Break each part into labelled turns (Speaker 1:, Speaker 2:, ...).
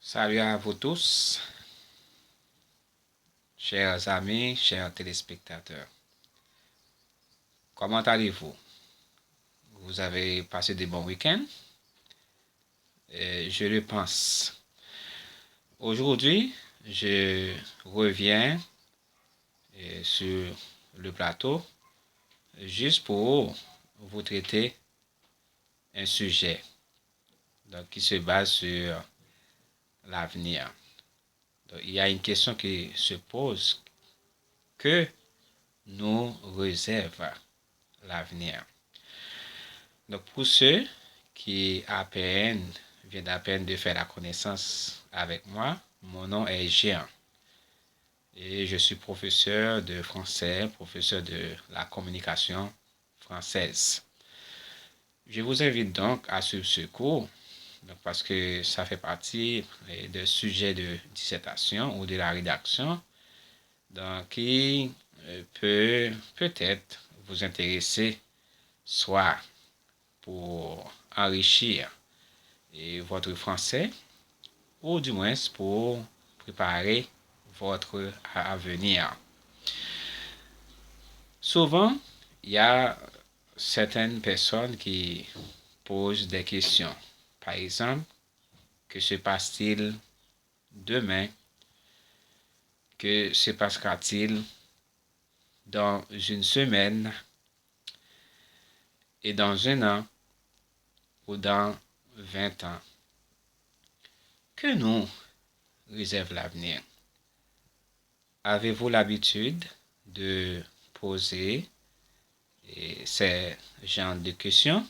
Speaker 1: Salut à vous tous, chers amis, chers téléspectateurs. Comment allez-vous? Vous avez passé des bons week-ends? Je le pense. Aujourd'hui, je reviens sur le plateau juste pour vous traiter un sujet qui se base sur l'avenir. Il y a une question qui se pose: que nous réserve l'avenir? Donc, pour ceux qui viennent à peine de faire la connaissance avec moi, mon nom est Jean et je suis professeur de français, professeur de la communication française. Je vous invite donc à suivre ce cours parce que ça fait partie des sujets de dissertation ou de la rédaction qui peut peut-être vous intéresser, soit pour enrichir votre français ou du moins pour préparer votre avenir. Souvent, il y a certaines personnes qui posent des questions. Par exemple, que se passe-t-il demain? Que se passera-t-il dans une semaine et dans un an ou dans 20 ans? Que nous réserve l'avenir? Avez-vous l'habitude de poser ces genres de questions?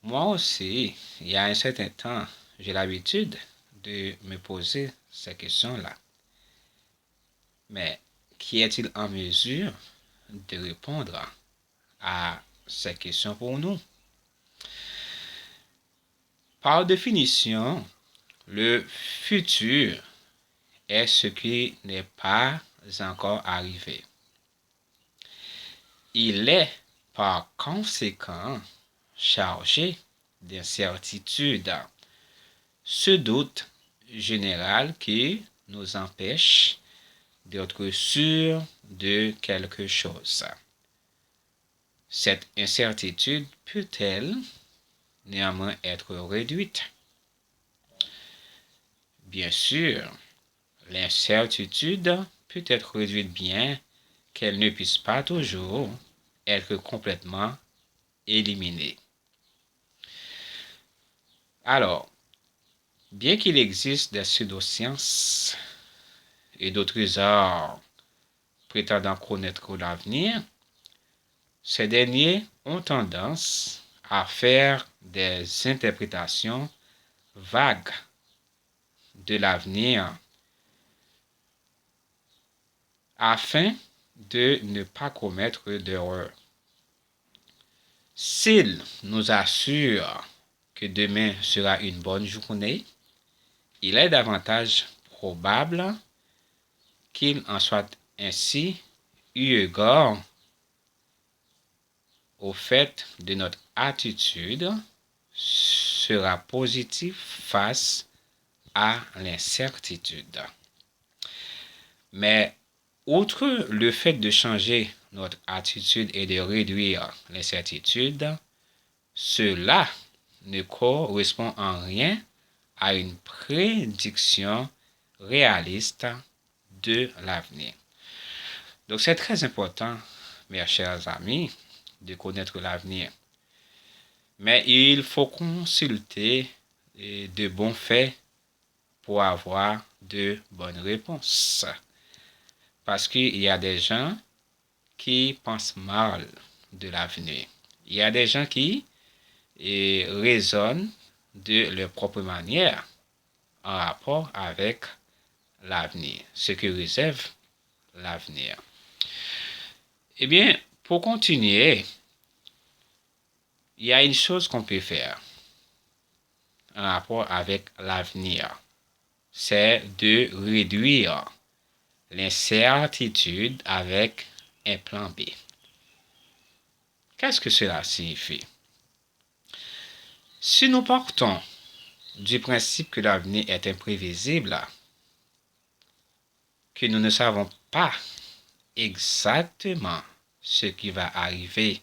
Speaker 1: Moi aussi, il y a un certain temps, j'ai l'habitude de me poser ces questions-là. Mais qui est-il en mesure de répondre à ces questions pour nous? Par définition, le futur est ce qui n'est pas encore arrivé. Il est par conséquent chargé d'incertitude, ce doute général qui nous empêche d'être sûrs de quelque chose. Cette incertitude peut-elle néanmoins être réduite? Bien sûr, l'incertitude peut être réduite bien qu'elle ne puisse pas toujours être complètement éliminée. Alors, bien qu'il existe des pseudosciences et d'autres arts prétendant connaître l'avenir, ces derniers ont tendance à faire des interprétations vagues de l'avenir afin de ne pas commettre d'erreurs. S'ils nous assurent que demain sera une bonne journée, il est davantage probable qu'il en soit ainsi eu égard au fait de notre attitude sera positive face à l'incertitude. Mais outre le fait de changer notre attitude et de réduire l'incertitude, cela ne correspond en rien à une prédiction réaliste de l'avenir. Donc c'est très important, mes chers amis, de connaître l'avenir. Mais il faut consulter de bons faits pour avoir de bonnes réponses. Parce qu'il y a des gens qui pensent mal de l'avenir. Il y a des gens qui raisonnent de leur propre manière en rapport avec l'avenir, ce que réserve l'avenir. Eh bien, pour continuer, il y a une chose qu'on peut faire en rapport avec l'avenir, c'est de réduire l'incertitude avec un plan B. Qu'est-ce que cela signifie? Si nous partons du principe que l'avenir est imprévisible, que nous ne savons pas exactement ce qui va arriver,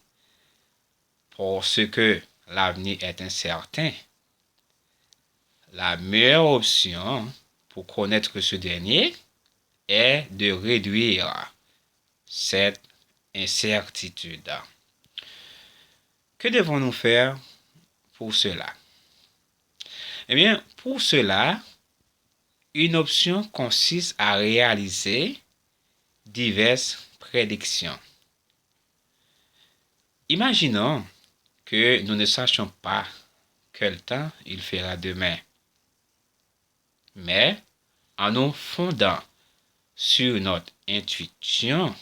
Speaker 1: parce que l'avenir est incertain, la meilleure option pour connaître ce dernier est de réduire cette incertitude. Que devons-nous faire pour cela? Eh bien, pour cela, une option consiste à réaliser diverses prédictions. Imaginons que nous ne sachions pas quel temps il fera demain. Mais en nous fondant sur notre intuition,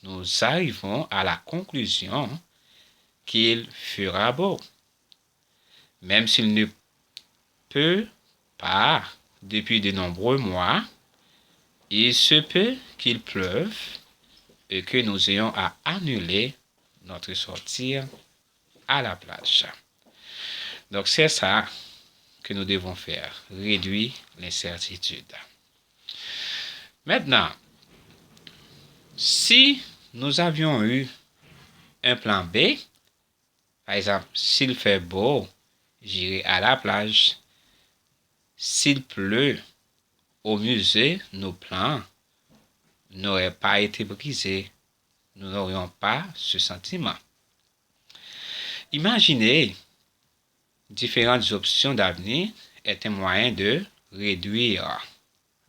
Speaker 1: nous arrivons à la conclusion qu'il fera beau. Même s'il ne peut pas depuis de nombreux mois, il se peut qu'il pleuve et que nous ayons à annuler notre sortie à la plage. Donc c'est ça que nous devons faire, réduire l'incertitude. Maintenant, si nous avions eu un plan B, par exemple, s'il fait beau, j'irai à la plage. S'il pleut au musée, nos plans n'auraient pas été brisés. Nous n'aurions pas ce sentiment. Imaginez différentes options d'avenir est un moyen de réduire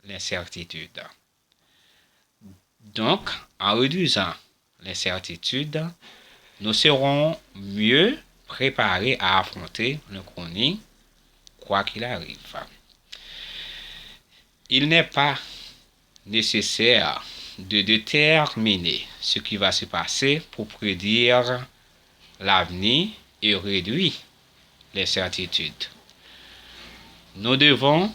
Speaker 1: l'incertitude. Donc, en réduisant l'incertitude, nous serons mieux préparés à affronter l'inconnu, quoi qu'il arrive. Il n'est pas nécessaire de déterminer ce qui va se passer pour prédire l'avenir et réduire l'incertitude. Nous devons